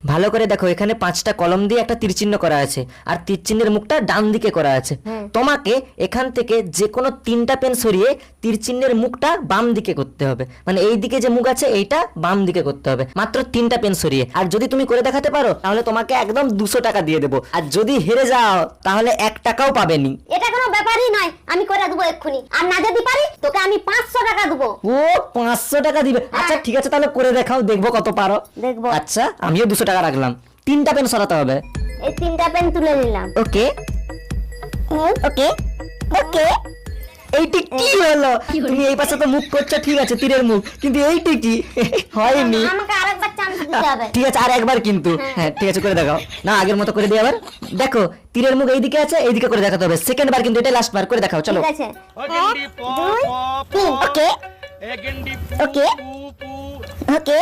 ভালো করে দেখো, এখানে 5টা কলম দিয়ে একটা তীর চিহ্ন করা আছে, আর তীর চিহ্নের মুখটা ডান দিকে করা আছে। তোমাকে এখান থেকে যে কোনো 3টা পেন সরিয়ে তীর চিহ্নের মুখটা বাম দিকে করতে হবে। মানে এই দিকে যে মুখ আছে এইটা বাম দিকে করতে হবে, মাত্র 3টা পেন সরিয়ে। আর যদি তুমি করে দেখাতে পারো তাহলে তোমাকে একদম 200 টাকা দিয়ে দেবো, আর যদি হেরে যাও তাহলে 1 টাকাও পাবেনি। এটা কোনো ব্যাপারই নয়, আমি করে দেবো এক্ষুনি। আর না যদি পারি তোকে আমি 500 টাকা দেবো। ও 500 টাকা দিবে? আচ্ছা ঠিক আছে, তাহলে করে দেখাও, দেখবো কত পারো। দেখবো। আচ্ছা আমিও 200 টাকা রাখলাম। 3টা পেন সরাতে হবে। এই 3টা পেন তুলে নিলাম। ওকে ওকে ওকে। এইটি কি হলো? তুমি এই পাশে তো মুখ করছো, ঠিক আছে তীরের মুখ, কিন্তু এইটি কি হয়নি। আমাকে আরেকবার চান্স দিতে হবে। ঠিক আছে আর একবার কিন্তু। হ্যাঁ ঠিক আছে করে দেখাও না, আগের মতো করে দিই আবার। দেখো তীরের মুখ এইদিকে আছে, এইদিকে করে দেখাতে হবে। সেকেন্ড বার কিন্তু, এটা লাস্ট বার, করে দেখাও চলো। ঠিক আছে। 1 2 3 ওকে ওকে ওকে।